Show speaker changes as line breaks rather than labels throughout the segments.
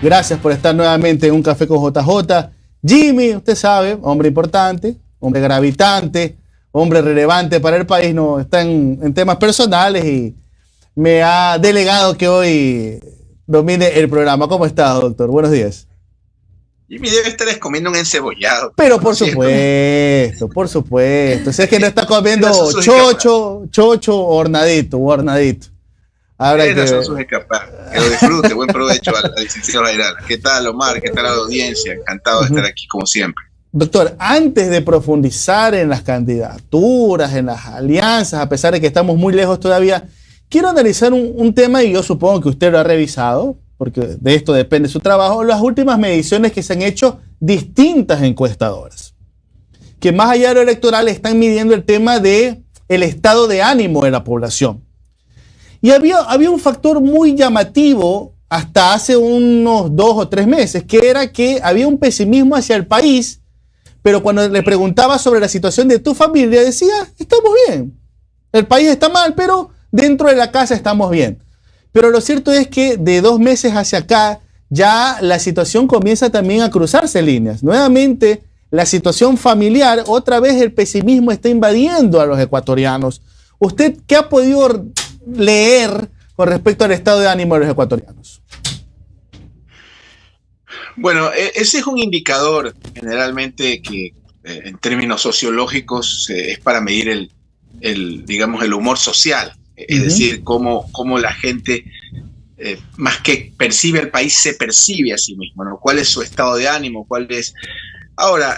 Gracias por estar nuevamente en Un Café con JJ. Jimmy, usted sabe, hombre importante, hombre gravitante, hombre relevante para el país, no está en temas personales y me ha delegado que hoy domine el programa. ¿Cómo estás, doctor? Buenos días.
Jimmy debe estar comiendo un encebollado.
Pero por supuesto, por supuesto. Si es que no está comiendo chocho o hornadito.
Esas son sus escapadas. Que lo disfrute, buen provecho a la licenciada Ayrala. ¿Qué tal, Omar? ¿Qué tal la audiencia? Encantado de estar aquí, como siempre.
Doctor, antes de profundizar en las candidaturas, en las alianzas, a pesar de que estamos muy lejos todavía, quiero analizar un tema, y yo supongo que usted lo ha revisado, porque de esto depende su trabajo, las últimas mediciones que se han hecho distintas encuestadoras, que más allá de lo electoral están midiendo el tema del estado de ánimo de la población. Y había un factor muy llamativo hasta hace unos 2 o 3 meses, que era que había un pesimismo hacia el país, pero cuando le preguntaba sobre la situación de tu familia, decía, estamos bien, el país está mal, pero dentro de la casa estamos bien. Pero lo cierto es que de 2 meses hacia acá, ya la situación comienza también a cruzarse líneas. Nuevamente, la situación familiar, otra vez el pesimismo está invadiendo a los ecuatorianos. ¿Usted qué ha podido leer con respecto al estado de ánimo de los ecuatorianos?
Bueno, ese es un indicador generalmente que en términos sociológicos es para medir digamos, el humor social. Es decir, cómo la gente, más que percibe al país, se percibe a sí mismo, ¿no? ¿Cuál es su estado de ánimo? ¿Cuál es? Ahora,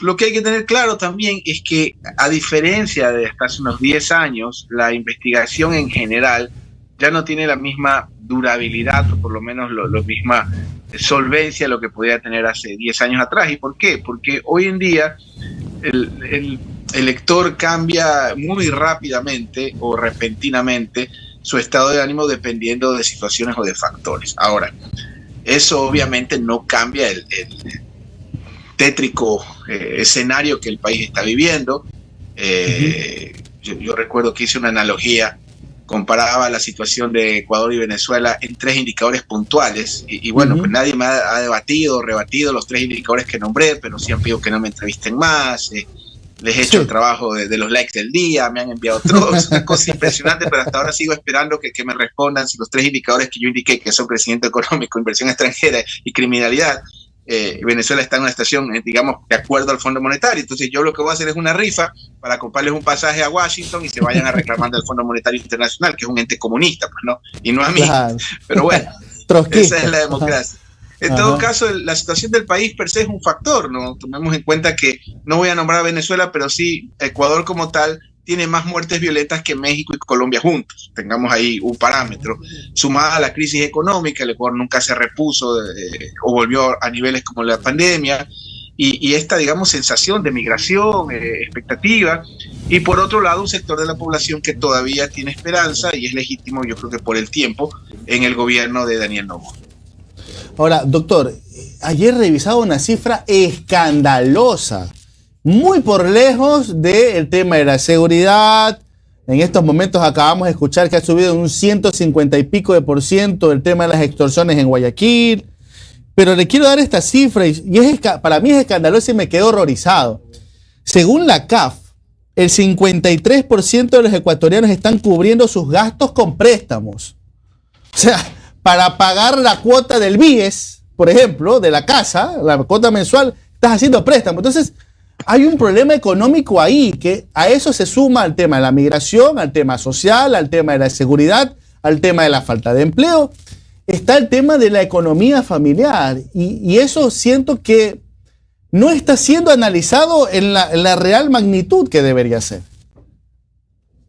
lo que hay que tener claro también es que, a diferencia de hasta hace unos 10 años, la investigación en general ya no tiene la misma durabilidad, o por lo menos la misma solvencia lo que podía tener hace 10 años atrás. ¿Y por qué? Porque hoy en día el elector cambia muy rápidamente o repentinamente su estado de ánimo dependiendo de situaciones o de factores. Ahora, eso obviamente no cambia el tétrico escenario que el país está viviendo. Yo recuerdo que hice una analogía, comparaba la situación de Ecuador y Venezuela en 3 indicadores puntuales y bueno, pues nadie me ha debatido o rebatido los 3 indicadores que nombré, pero sí han pedido que no me entrevisten más. Les he hecho el trabajo de los likes del día, me han enviado otros, una cosa impresionante, pero hasta ahora sigo esperando que me respondan si los 3 indicadores que yo indiqué, que son crecimiento económico, inversión extranjera y criminalidad, Venezuela está en una situación, digamos, de acuerdo al Fondo Monetario. Entonces yo lo que voy a hacer es una rifa para comprarles un pasaje a Washington y se vayan a reclamar del Fondo Monetario Internacional, que es un ente comunista, pues no, y no a mí. Claro. Pero bueno, esa es la democracia. En todo caso, la situación del país per se es un factor, ¿no? Tomemos en cuenta que no voy a nombrar a Venezuela, pero sí Ecuador como tal tiene más muertes violentas que México y Colombia juntos. Tengamos ahí un parámetro. Sumada a la crisis económica, el Ecuador nunca se repuso o volvió a niveles como la pandemia. Y esta, digamos, sensación de migración, expectativa. Y por otro lado, un sector de la población que todavía tiene esperanza, y es legítimo, yo creo que por el tiempo, en el gobierno de Daniel Noboa.
Ahora, doctor, ayer revisaba una cifra escandalosa, muy por lejos del tema de la seguridad. En estos momentos acabamos de escuchar que ha subido un 150 y pico de % el tema de las extorsiones en Guayaquil. Pero le quiero dar esta cifra y para mí es escandalosa y me quedo horrorizado. Según la CAF, el 53% de los ecuatorianos están cubriendo sus gastos con préstamos. O sea, para pagar la cuota del BIES, por ejemplo, de la casa, la cuota mensual, estás haciendo préstamos. Entonces, hay un problema económico ahí, que a eso se suma al tema de la migración, al tema social, al tema de la seguridad, al tema de la falta de empleo. Está el tema de la economía familiar y eso siento que no está siendo analizado en la real magnitud que debería ser.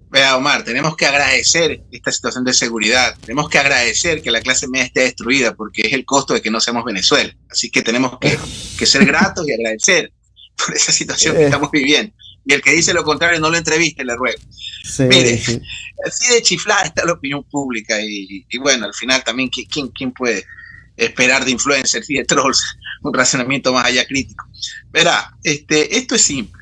Vea, Omar, tenemos que agradecer esta situación de seguridad, tenemos que agradecer que la clase media esté destruida porque es el costo de que no seamos Venezuela, así que tenemos que ser gratos y agradecer por esa situación que estamos viviendo. Y el que dice lo contrario no lo entreviste, le ruego. Sí, mire, sí. Así de chiflada está la opinión pública y bueno, al final también, ¿quién puede esperar de influencers y de trolls un razonamiento más allá crítico? Verá, esto es simple.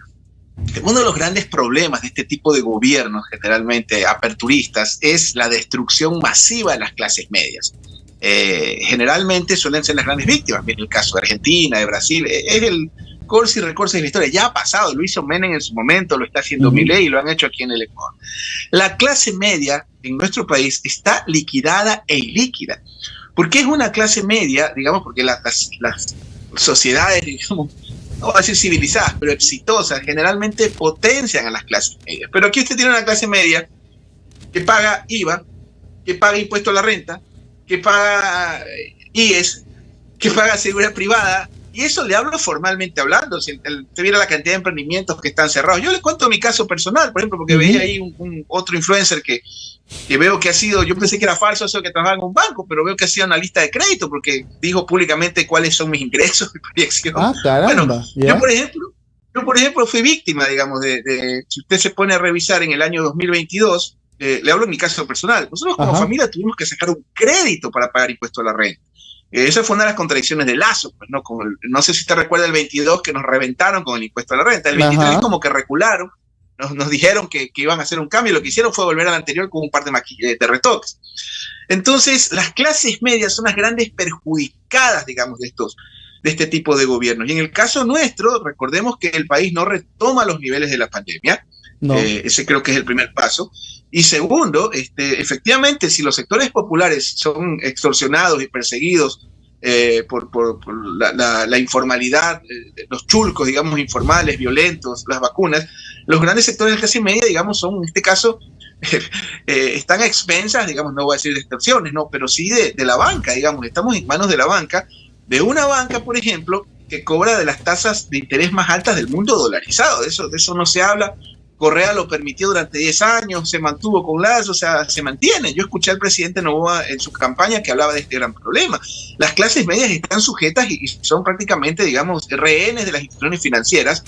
Uno de los grandes problemas de este tipo de gobiernos, generalmente aperturistas, es la destrucción masiva de las clases medias. generalmente suelen ser las grandes víctimas. Viene el caso de Argentina, de Brasil, es el corsi y recorsi de la historia. Ya ha pasado, lo hizo Menem en su momento, lo está haciendo Milei y lo han hecho aquí en el Ecuador. La clase media en nuestro país está liquidada e ilíquida. ¿Por qué es una clase media? Digamos, porque las sociedades, digamos, no voy a decir civilizadas, pero exitosas, generalmente potencian a las clases medias. Pero aquí usted tiene una clase media que paga IVA, que paga impuesto a la renta, que paga IES, que paga seguridad privada, y eso le hablo formalmente hablando. Si te viera la cantidad de emprendimientos que están cerrados. Yo le cuento mi caso personal, por ejemplo, porque veía ahí otro influencer que veo que ha sido, yo pensé que era falso eso de que trabajaba en un banco, pero veo que ha sido analista de crédito, porque dijo públicamente cuáles son mis ingresos y proyección.
Caramba.
Bueno, yo por ejemplo fui víctima, digamos, si usted se pone a revisar en el año 2022, le hablo en mi caso personal, nosotros como familia tuvimos que sacar un crédito para pagar impuesto a la renta. Esa fue una de las contradicciones de Lazo, pues, ¿no? No sé si te recuerda el 22 que nos reventaron con el impuesto a la renta, el 23 como que recularon, nos dijeron que iban a hacer un cambio, y lo que hicieron fue volver al anterior con un par de retoques. Entonces, las clases medias son las grandes perjudicadas, digamos, de este tipo de gobiernos. Y en el caso nuestro, recordemos que el país no retoma los niveles de la pandemia. No. Ese creo que es el primer paso. Y segundo, efectivamente, si los sectores populares son extorsionados y perseguidos por la informalidad, los chulcos, digamos, informales, violentos, las vacunas, los grandes sectores de clase media, digamos, son, en este caso, están a expensas, digamos, no voy a decir de extorsiones, no, pero sí de la banca, digamos, estamos en manos de la banca, de una banca, por ejemplo, que cobra de las tasas de interés más altas del mundo dolarizado. De eso no se habla. Correa lo permitió durante 10 años, se mantuvo con Lazo, o sea, se mantiene. Yo escuché al presidente Noboa en su campaña que hablaba de este gran problema. Las clases medias están sujetas y son prácticamente, digamos, rehenes de las instituciones financieras,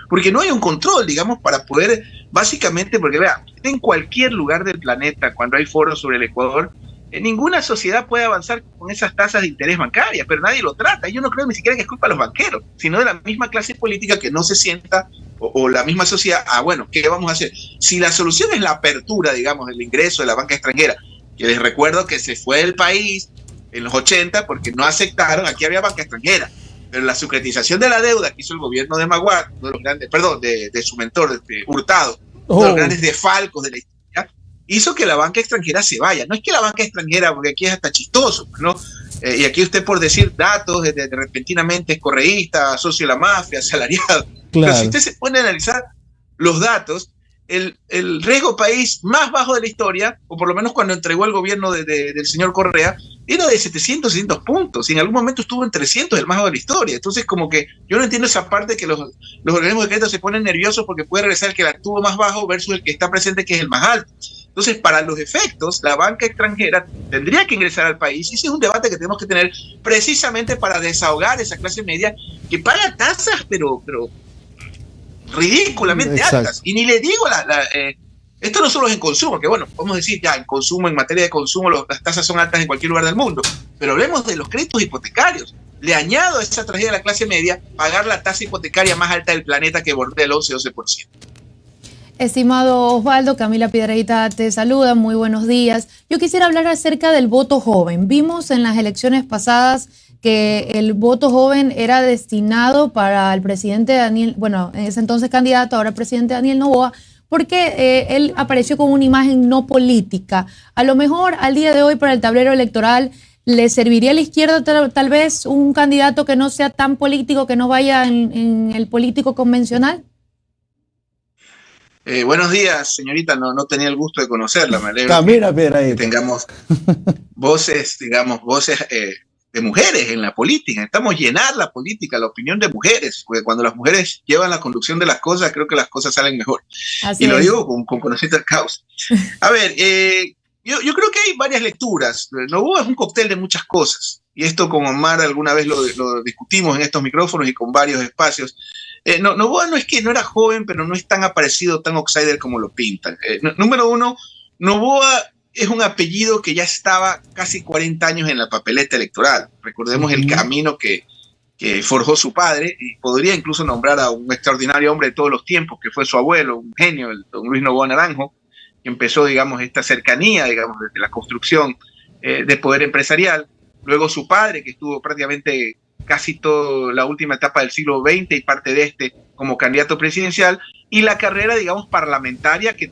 porque no hay un control, digamos, para poder, básicamente, porque vea, en cualquier lugar del planeta, cuando hay foros sobre el Ecuador, ninguna sociedad puede avanzar con esas tasas de interés bancarias, pero nadie lo trata. Yo no creo ni siquiera que es culpa de los banqueros, sino de la misma clase política que no se sienta, o la misma sociedad. Bueno, ¿qué vamos a hacer? Si la solución es la apertura, digamos, del ingreso de la banca extranjera, que les recuerdo que se fue del país en los 80 porque no aceptaron, aquí había banca extranjera, pero la securitización de la deuda que hizo el gobierno de Maguad, uno de los grandes, perdón, de su mentor, de Hurtado, uno de los grandes desfalcos de la historia, hizo que la banca extranjera se vaya. No es que la banca extranjera, porque aquí es hasta chistoso, ¿no? Y aquí usted, por decir datos, repentinamente es correísta, socio de la mafia, asalariado. Claro. Pero si usted se pone a analizar los datos, el riesgo país más bajo de la historia, o por lo menos cuando entregó el gobierno del señor Correa, era de 700 puntos, y en algún momento estuvo en 300, el más bajo de la historia. Entonces, como que yo no entiendo esa parte que los organismos de crédito se ponen nerviosos porque puede regresar el que la tuvo más bajo versus el que está presente, que es el más alto. Entonces, para los efectos, la banca extranjera tendría que ingresar al país, y ese es un debate que tenemos que tener precisamente para desahogar esa clase media que paga tasas, pero ridículamente altas. Y ni le digo esto no solo es en consumo, que bueno, podemos decir ya en consumo, en materia de consumo, las tasas son altas en cualquier lugar del mundo, pero hablemos de los créditos hipotecarios. Le añado a esa tragedia de la clase media pagar la tasa hipotecaria más alta del planeta, que bordea el 11-12%.
Estimado Osvaldo, Camila Piedrahita te saluda, muy buenos días. Yo quisiera hablar acerca del voto joven. Vimos en las elecciones pasadas que el voto joven era destinado para el presidente Daniel, bueno, en ese entonces candidato, ahora presidente Daniel Noboa, porque él apareció con una imagen no política. A lo mejor al día de hoy para el tablero electoral le serviría a la izquierda tal vez un candidato que no sea tan político, que no vaya en el político convencional.
Buenos días, señorita, no tenía el gusto de conocerla, me alegro que tengamos voces, digamos, de mujeres en la política. Necesitamos llenar la política, la opinión de mujeres, porque cuando las mujeres llevan la conducción de las cosas, creo que las cosas salen mejor. Así y lo digo con conocimiento de causa. A ver, yo creo que hay varias lecturas. Noboa es un cóctel de muchas cosas, y esto con Omar alguna vez lo discutimos en estos micrófonos y con varios espacios. Noboa no es que no era joven, pero no es tan aparecido, tan outsider como lo pintan. Número uno, Noboa es un apellido que ya estaba casi 40 años en la papeleta electoral. Recordemos el camino que forjó su padre, y podría incluso nombrar a un extraordinario hombre de todos los tiempos, que fue su abuelo, un genio, el don Luis Noboa Naranjo, que empezó, digamos, esta cercanía, digamos, desde la construcción de poder empresarial. luego su padre, que estuvo prácticamente casi toda la última etapa del siglo XX y parte de este como candidato presidencial, y la carrera, digamos, parlamentaria que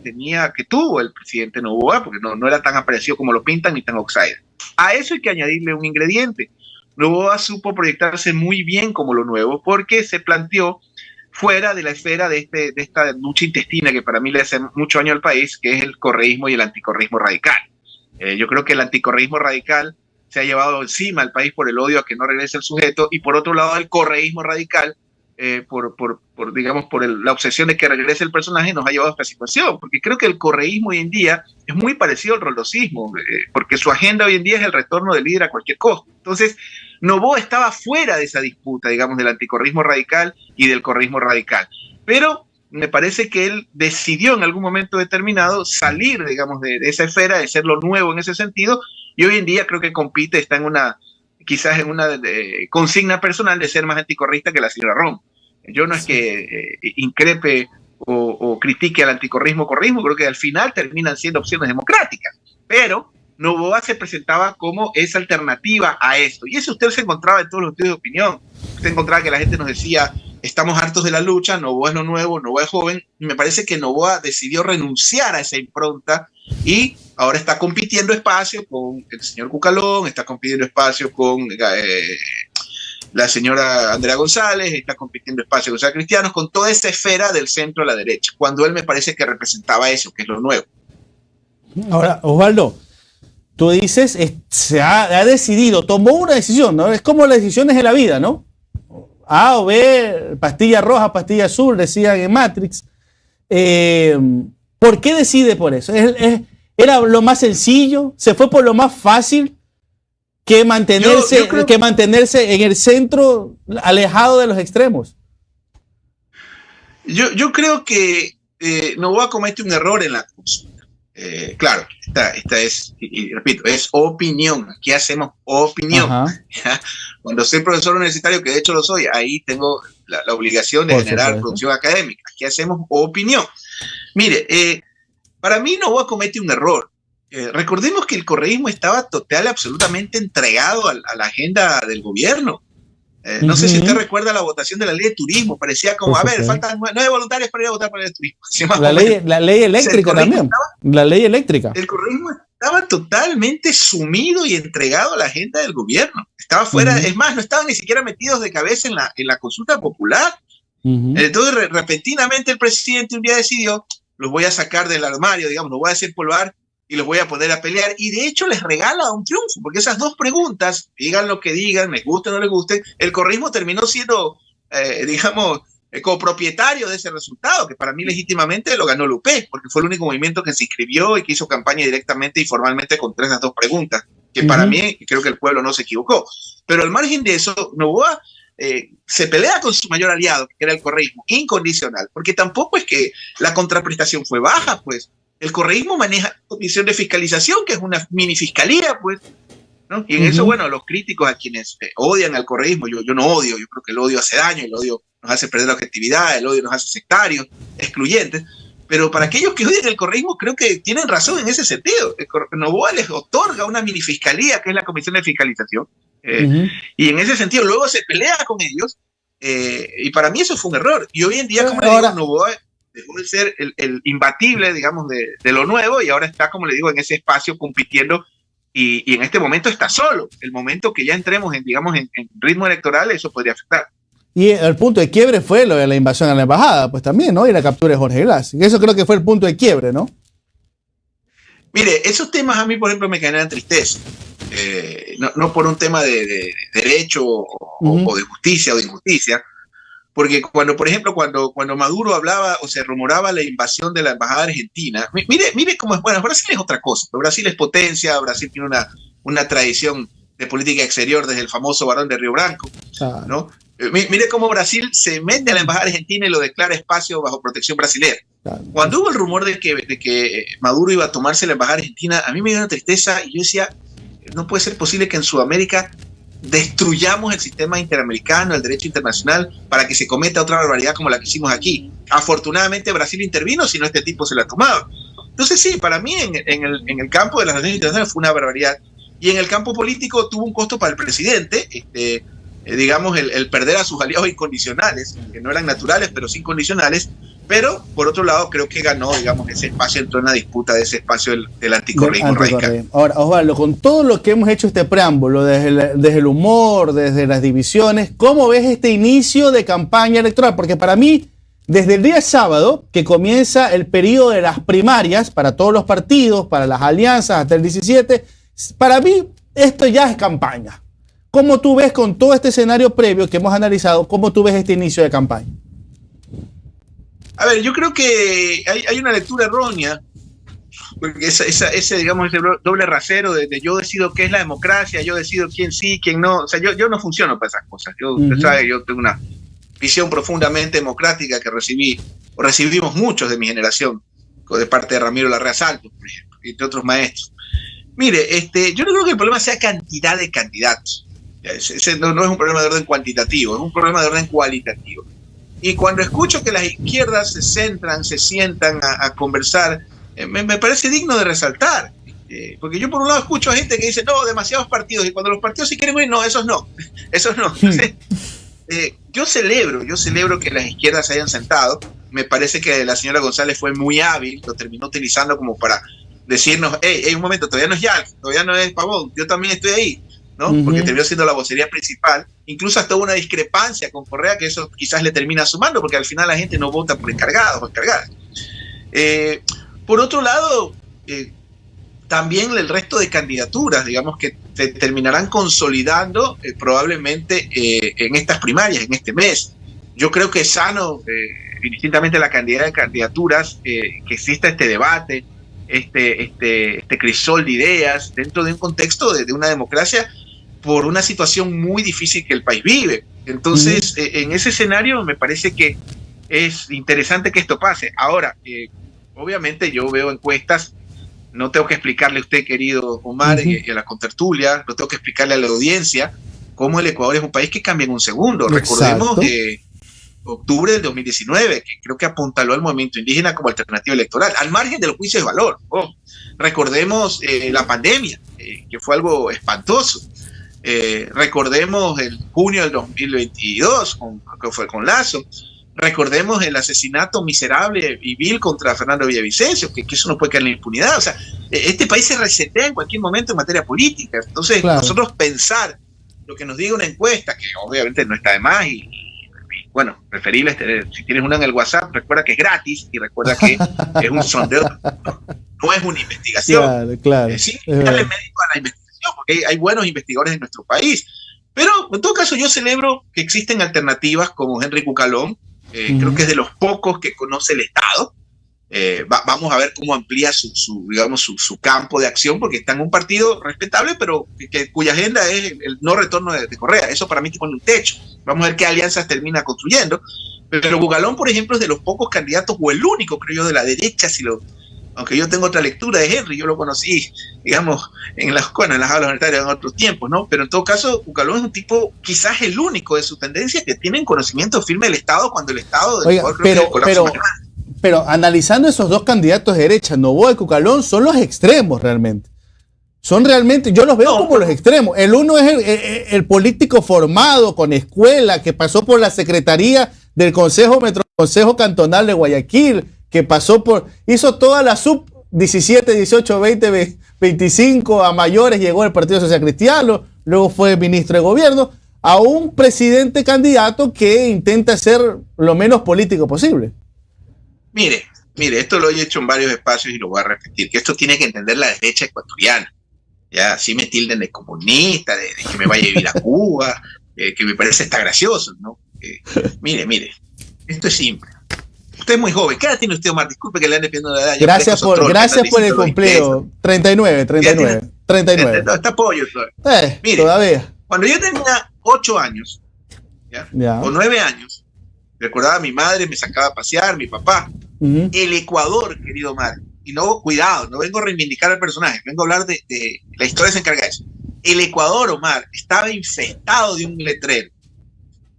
tuvo el presidente Noboa, porque no era tan aparecido como lo pintan ni tan outsider. A eso hay que añadirle un ingrediente. Noboa supo proyectarse muy bien como lo nuevo, porque se planteó fuera de la esfera de esta lucha intestina que para mí le hace mucho daño al país, que es el correísmo y el anticorreísmo radical. Yo creo que el anticorreísmo radical se ha llevado encima al país por el odio a que no regrese el sujeto, y por otro lado el correísmo radical, por la obsesión de que regrese el personaje, nos ha llevado a esta situación, porque creo que el correísmo hoy en día es muy parecido al roldosismo, porque su agenda hoy en día es el retorno del líder a cualquier costo. Entonces, Noboa estaba fuera de esa disputa, digamos, del anticorreísmo radical y del correísmo radical, pero me parece que él decidió en algún momento determinado salir, digamos, de esa esfera, de ser lo nuevo en ese sentido, y hoy en día creo que compite, está quizás en una consigna personal de ser más anticorreísta que la señora Rom. Yo no es que increpe o critique al anticorreísmo, creo que al final terminan siendo opciones democráticas, pero Noboa se presentaba como esa alternativa a esto, y eso usted se encontraba en todos los estudios de opinión. Usted encontraba que la gente nos decía, estamos hartos de la lucha, Noboa es lo nuevo, Noboa es joven, y me parece que Noboa decidió renunciar a esa impronta, y ahora está compitiendo espacio con el señor Cucalón, está compitiendo espacio con la señora Andrea González, está compitiendo espacio con los cristianos, con toda esa esfera del centro a la derecha, cuando él me parece que representaba eso, que es lo nuevo.
Ahora, Osvaldo, tú dices, se ha decidido, tomó una decisión, ¿no? Es como las decisiones de la vida, ¿no? A o B, pastilla roja, pastilla azul, decían en Matrix. ¿Por qué decide por eso? ¿Era lo más sencillo? ¿Se fue por lo más fácil que mantenerse en el centro, alejado de los extremos?
Yo creo que Noboa comete un error en la consulta. Claro, esta es, y repito, es opinión. Aquí hacemos opinión. Cuando soy profesor universitario, que de hecho lo soy, ahí tengo la obligación de generar producción académica. Aquí hacemos opinión. Mire, para mí Noboa comete un error. Recordemos que el correísmo estaba total, absolutamente entregado a la agenda del gobierno. No sé si usted recuerda la votación de la ley de turismo, parecía como, faltan 9 voluntarios para ir a votar por el turismo.
La ley eléctrica también. La ley eléctrica.
El correísmo estaba totalmente sumido y entregado a la agenda del gobierno. Estaba fuera, es más, no estaban ni siquiera metidos de cabeza en la consulta popular. Entonces, repentinamente el presidente un día decidió, los voy a sacar del armario, digamos, los voy a desempolvar y los voy a poner a pelear, y de hecho les regala un triunfo, porque esas dos preguntas, digan lo que digan, les guste o no les guste, el correísmo terminó siendo, copropietario de ese resultado, que para mí legítimamente lo ganó Lupe, porque fue el único movimiento que se inscribió y que hizo campaña directamente y formalmente contra esas dos preguntas, que para mí creo que el pueblo no se equivocó. Pero al margen de eso, Noboa se pelea con su mayor aliado, que era el correísmo, incondicional, porque tampoco es que la contraprestación fue baja, pues. El correísmo maneja comisión de fiscalización, que es una mini fiscalía, pues, ¿no? Y en eso, bueno, los críticos, a quienes odian al correísmo, yo no odio, yo creo que el odio hace daño, el odio nos hace perder la objetividad, el odio nos hace sectarios, excluyentes, pero para aquellos que odian el correísmo creo que tienen razón en ese sentido. Noboa les otorga una mini fiscalía, que es la comisión de fiscalización, y en ese sentido luego se pelea con ellos, y para mí eso fue un error. Y hoy en día, como le digo, Noboa dejó de ser el imbatible, digamos, de lo nuevo, y ahora está, como le digo, en ese espacio compitiendo, y en este momento está solo. El momento que ya entremos en ritmo electoral, eso podría afectar.
Y el punto de quiebre fue lo de la invasión a la embajada, pues también, ¿no? Y la captura de Jorge Glass. Y eso creo que fue el punto de quiebre, ¿no?
Mire, esos temas a mí, por ejemplo, me generan tristeza. No por un tema de derecho o de justicia o de injusticia, porque por ejemplo, cuando Maduro hablaba o se rumoraba la invasión de la embajada argentina, mire cómo es. Bueno, Brasil es otra cosa. Brasil es potencia, Brasil tiene una tradición de política exterior desde el famoso Barón de Río Branco, ¿no? Mire cómo Brasil se mete a la embajada argentina y lo declara espacio bajo protección brasileña. Cuando hubo el rumor de que Maduro iba a tomarse la embajada argentina, a mí me dio una tristeza, y yo decía, no puede ser posible que en Sudamérica destruyamos el sistema interamericano, el derecho internacional, para que se cometa otra barbaridad como la que hicimos aquí. Afortunadamente Brasil intervino, si no este tipo se la tomaba. Entonces sí, para mí en el campo de las relaciones internacionales fue una barbaridad. Y en el campo político tuvo un costo para el presidente, digamos, el perder a sus aliados incondicionales, que no eran naturales, pero sí incondicionales. Pero, por otro lado, creo que ganó, digamos, ese espacio, entró en la disputa de ese espacio del anticorreísmo radical.
Ahora, Osvaldo, con todo lo que hemos hecho este preámbulo, desde el humor, desde las divisiones, ¿cómo ves este inicio de campaña electoral? Porque para mí, desde el día sábado, que comienza el periodo de las primarias para todos los partidos, para las alianzas hasta el 17, para mí esto ya es campaña. ¿Cómo tú ves con todo este escenario previo que hemos analizado, cómo tú ves este inicio de campaña?
A ver, yo creo que hay una lectura errónea, porque ese digamos, ese doble rasero de yo decido qué es la democracia, yo decido quién sí, quién no. O sea, yo no funciono para esas cosas. Usted sabe, yo tengo una visión profundamente democrática que recibimos muchos de mi generación, de parte de Ramiro Larrea Salto, por ejemplo, y de otros maestros. Mire, yo no creo que el problema sea cantidad de candidatos. Ese no es un problema de orden cuantitativo, es un problema de orden cualitativo. Y cuando escucho que las izquierdas se sientan a conversar, me parece digno de resaltar. Porque yo por un lado escucho a gente que dice, no, demasiados partidos, y cuando los partidos sí quieren ir, no, esos no. Entonces, yo celebro que las izquierdas se hayan sentado. Me parece que la señora González fue muy hábil, lo terminó utilizando como para decirnos, hey, un momento, todavía no es Yalc, todavía no es Pavón, yo también estoy ahí, ¿no? Porque terminó siendo la vocería principal. Incluso hasta hubo una discrepancia con Correa, que eso quizás le termina sumando, porque al final la gente no vota por encargados o encargadas. Por otro lado, también el resto de candidaturas, digamos, que se terminarán consolidando probablemente en estas primarias, en este mes. Yo creo que es sano, indistintamente la cantidad de candidaturas, que exista este debate, este crisol de ideas dentro de un contexto de una democracia, por una situación muy difícil que el país vive. Entonces, en ese escenario me parece que es interesante que esto pase. Ahora, obviamente yo veo encuestas, no tengo que explicarle a usted, querido Omar, y a la contertulia, no tengo que explicarle a la audiencia cómo el Ecuador es un país que cambia en un segundo. Recordemos octubre del 2019, que creo que apuntaló al movimiento indígena como alternativa electoral, al margen de los juicios de valor. Recordemos la pandemia, que fue algo espantoso. Recordemos el junio del 2022, que fue con Lazo. Recordemos el asesinato miserable y vil contra Fernando Villavicencio, que eso no puede caer en la impunidad. O sea, este país se resetea en cualquier momento en materia política. Entonces, nosotros pensar lo que nos diga una encuesta, que obviamente no está de más, y bueno, preferible, si tienes una en el WhatsApp, recuerda que es gratis y recuerda que es un sondeo, no es una investigación.
Claro.
Sí, darle mérito a la investigación, porque hay buenos investigadores en nuestro país. Pero en todo caso yo celebro que existen alternativas como Henry Cucalón, creo que es de los pocos que conoce el Estado. Vamos a ver cómo amplía su campo de acción, porque está en un partido respetable, pero cuya agenda es el no retorno de Correa. Eso para mí te pone un techo. Vamos a ver qué alianzas termina construyendo. Pero Cucalón, por ejemplo, es de los pocos candidatos, o el único, creo yo, de la derecha, aunque yo tengo otra lectura de Henry, yo lo conocí, digamos, en las aulas universitarias en otros tiempos, ¿no? Pero en todo caso, Cucalón es un tipo, quizás el único de su tendencia, que tiene conocimiento firme del Estado, cuando el Estado...
Pero analizando esos dos candidatos de derecha, Noboa y Cucalón, son los extremos realmente. Son realmente, yo los veo como los extremos. El uno es el político formado, con escuela, que pasó por la secretaría del Consejo Cantonal de Guayaquil, que hizo toda la sub 17, 18, 20, 25 a mayores, llegó al Partido Social Cristiano, luego fue ministro de gobierno, a un presidente candidato que intenta ser lo menos político posible.
Mire, esto lo he hecho en varios espacios y lo voy a repetir, que esto tiene que entender la derecha ecuatoriana. Ya, así me tilden de comunista, de que me vaya a vivir a Cuba, que me parece hasta gracioso, ¿no? Mire, esto es simple. Usted es muy joven. ¿Qué edad tiene usted, Omar? Disculpe que le ande pidiendo la edad.
Gracias por el cumplido. 39.
No, está apoyo todavía. Mire,
todavía.
Cuando yo tenía 8 años, o 9 años, recordaba a mi madre, me sacaba a pasear, mi papá. El Ecuador, querido Omar, y no, cuidado, no vengo a reivindicar al personaje, vengo a hablar de la historia, se encarga de eso. El Ecuador, Omar, estaba infestado de un letrero.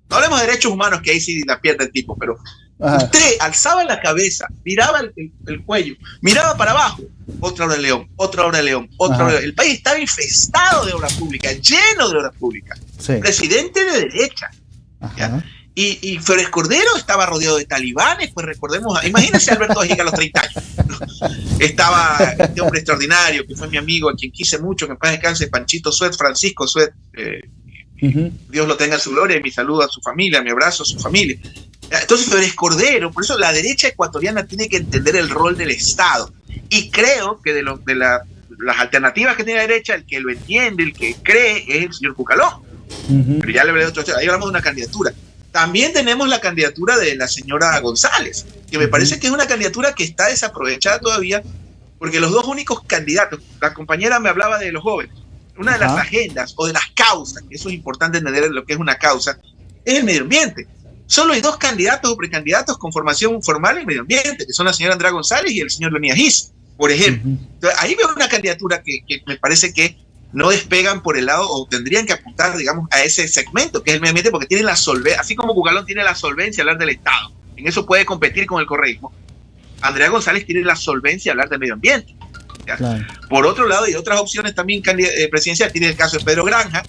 No hablemos de derechos humanos, que ahí sí la pierde el tipo, pero Usted alzaba la cabeza, miraba el cuello, miraba para abajo, otra obra de León, otra obra de León, otra obra de León. El país estaba infestado de obra pública, lleno de obra pública. Sí. Presidente de derecha. Y Flores Cordero estaba rodeado de talibanes, pues recordemos, imagínense a Alberto Ajiga a los 30 años. Estaba este hombre extraordinario, que fue mi amigo, a quien quise mucho, que en paz descanse, Panchito Suet, Francisco Suet, Dios lo tenga en su gloria, y mi saludo a su familia, mi abrazo a su familia. Entonces Flores Cordero, por eso la derecha ecuatoriana tiene que entender el rol del Estado. Y creo que de las alternativas que tiene la derecha, el que lo entiende, el que cree, es el señor Cucalón. Pero ya le hablé de otro tema. Ahí hablamos de una candidatura. También tenemos la candidatura de la señora González, que me parece que es una candidatura que está desaprovechada todavía, porque los dos únicos candidatos, la compañera me hablaba de los jóvenes, una de las agendas o de las causas, que eso es importante entender lo que es una causa, es el medio ambiente. Solo hay dos candidatos o precandidatos con formación formal en medio ambiente, que son la señora Andrea González y el señor Leonidas Giz, por ejemplo. Entonces, ahí veo una candidatura que me parece que no despegan por el lado, o tendrían que apuntar, digamos, a ese segmento, que es el medio ambiente, porque tienen la solvencia, así como Cucalón tiene la solvencia de hablar del Estado, en eso puede competir con el correísmo. Andrea González tiene la solvencia de hablar del medio ambiente. Claro. Por otro lado, hay otras opciones también presidenciales. Tiene el caso de Pedro Granja,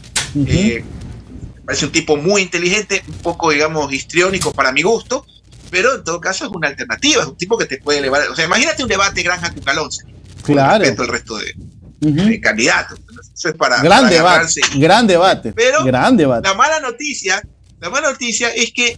parece un tipo muy inteligente, un poco, digamos, histriónico para mi gusto, pero en todo caso es una alternativa, es un tipo que te puede elevar. O sea, imagínate un debate Granja-Cucalón, claro, respecto al resto de candidatos. Eso es para
debate, gran debate.
Pero
gran debate.
La mala noticia es que,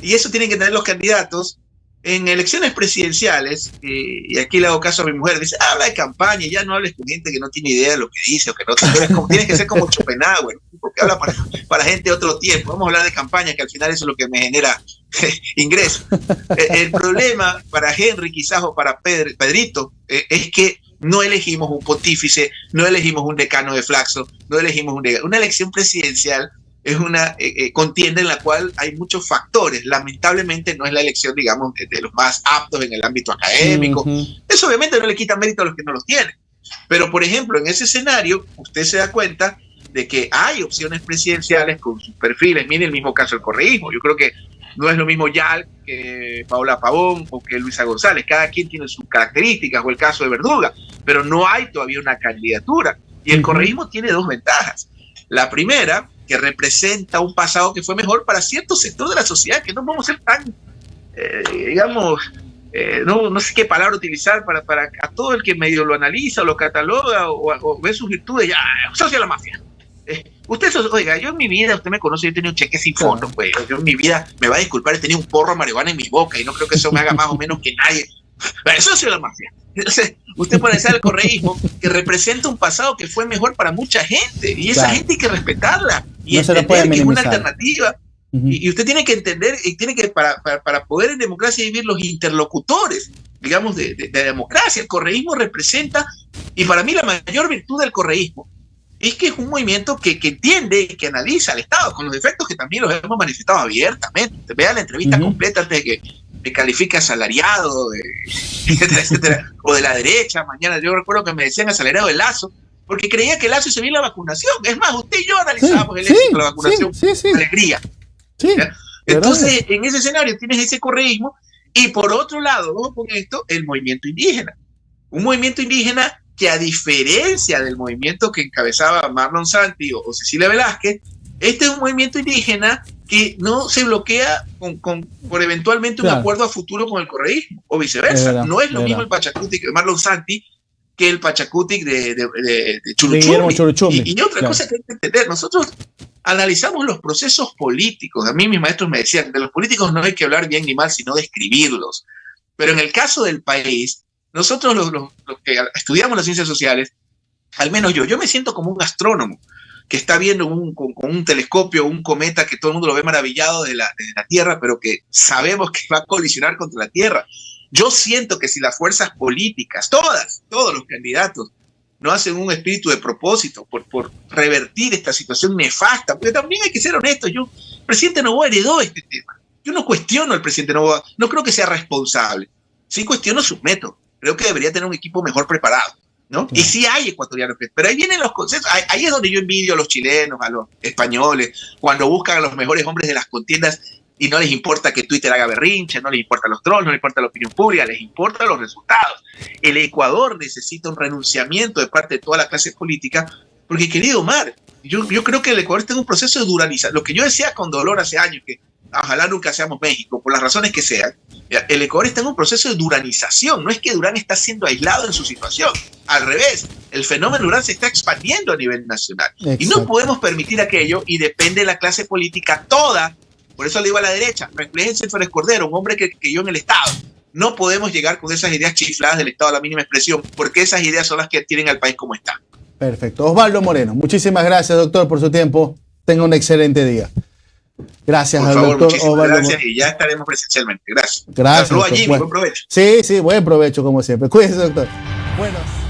y eso tienen que tener los candidatos, en elecciones presidenciales, y aquí le hago caso a mi mujer, dice, habla de campaña, ya no hables con gente que no tiene idea de lo que dice, o que no tienes que ser como Schopenhauer, porque habla para gente de otro tiempo. Vamos a hablar de campaña, que al final eso es lo que me genera ingresos. El problema para Henry, quizás, o para Pedrito, es que no elegimos un pontífice, no elegimos un decano de Flaxo, no elegimos una elección presidencial. Es una contienda en la cual hay muchos factores. Lamentablemente no es la elección, digamos, de los más aptos en el ámbito académico. Eso obviamente no le quita mérito a los que no los tienen. Pero, por ejemplo, en ese escenario, usted se da cuenta de que hay opciones presidenciales con sus perfiles. Mire el mismo caso del correísmo. Yo creo que no es lo mismo Yal que Paola Pavón o que Luisa González. Cada quien tiene sus características, o el caso de Verduga. Pero no hay todavía una candidatura. Y el correísmo tiene dos ventajas. La primera, que representa un pasado que fue mejor para cierto sector de la sociedad, que no vamos a ser tan, digamos, no sé qué palabra utilizar para a todo el que medio lo analiza o lo cataloga o ve sus virtudes, ya, socio de la mafia. Oiga, yo en mi vida, usted me conoce, yo he tenido un cheque sin fondo, pues. Yo en mi vida, me va a disculpar, he tenido un porro de marihuana en mi boca y no creo que eso me haga más o menos que nadie. Socio de la mafia. Entonces, usted puede decir el correísmo que representa un pasado que fue mejor para mucha gente, y esa gente hay que respetarla y no entender que es una alternativa. Y usted tiene que entender, y tiene que, para poder en democracia vivir los interlocutores, digamos, de democracia. El correísmo representa, y para mí la mayor virtud del correísmo es que es un movimiento que entiende y que analiza al Estado, con los defectos que también los hemos manifestado abiertamente. Vea la entrevista completa antes de que me califique asalariado, etcétera, etcétera, o de la derecha. Mañana yo recuerdo que me decían asalariado de Lazo, porque creía que Lazo se veía la vacunación. Es más, usted y yo analizábamos el éxito de la vacunación con alegría. Entonces, en ese escenario tienes ese correísmo, y por otro lado, vamos con esto, el movimiento indígena. Un movimiento indígena que, a diferencia del movimiento que encabezaba Marlon Santi o Cecilia Velázquez, este es un movimiento indígena que no se bloquea por eventualmente un acuerdo a futuro con el correísmo, o viceversa. No es lo mismo el Pachacutic de Marlon Santi que el Pachacutic de Chuluchumbi. Y otra cosa que hay que entender, nosotros analizamos los procesos políticos. A mí mis maestros me decían, de los políticos no hay que hablar bien ni mal, sino describirlos. Pero en el caso del país, nosotros los que estudiamos las ciencias sociales, al menos yo me siento como un astrónomo que está viendo con un telescopio un cometa que todo el mundo lo ve maravillado de la Tierra, pero que sabemos que va a colisionar contra la Tierra. Yo siento que si las fuerzas políticas, todos los candidatos, no hacen un espíritu de propósito por revertir esta situación nefasta, porque también hay que ser honestos, el presidente Noboa heredó este tema. Yo no cuestiono al presidente Noboa, no creo que sea responsable, sí cuestiono sus métodos, creo que debería tener un equipo mejor preparado, ¿no? Y sí hay ecuatorianos, pero ahí vienen los conceptos, ahí es donde yo envidio a los chilenos, a los españoles, cuando buscan a los mejores hombres de las contiendas y no les importa que Twitter haga berrinche, no les importan los trolls, no les importa la opinión pública, les importan los resultados. El Ecuador necesita un renunciamiento de parte de toda la clase política, porque, querido Omar, yo creo que el Ecuador está en un proceso de duranización. Lo que yo decía con dolor hace años, que ojalá nunca seamos México, por las razones que sean, el Ecuador está en un proceso de duranización. No es que Durán está siendo aislado en su situación. Al revés, el fenómeno Durán se está expandiendo a nivel nacional. Exacto. Y no podemos permitir aquello, y depende de la clase política toda. Por eso le digo a la derecha, refléjense en Flores Cordero, un hombre que creyó en el Estado. No podemos llegar con esas ideas chifladas del Estado a la mínima expresión, porque esas ideas son las que tienen al país como está.
Perfecto. Osvaldo Moreno, muchísimas gracias, doctor, por su tiempo. Tenga un excelente día. Gracias
por
al
favor,
doctor
muchísimas
Osvaldo
gracias y ya estaremos presencialmente. Gracias.
Gracias.
Saludos a Jimmy, buen provecho.
Sí, buen provecho como siempre. Cuídense, doctor. Buenos.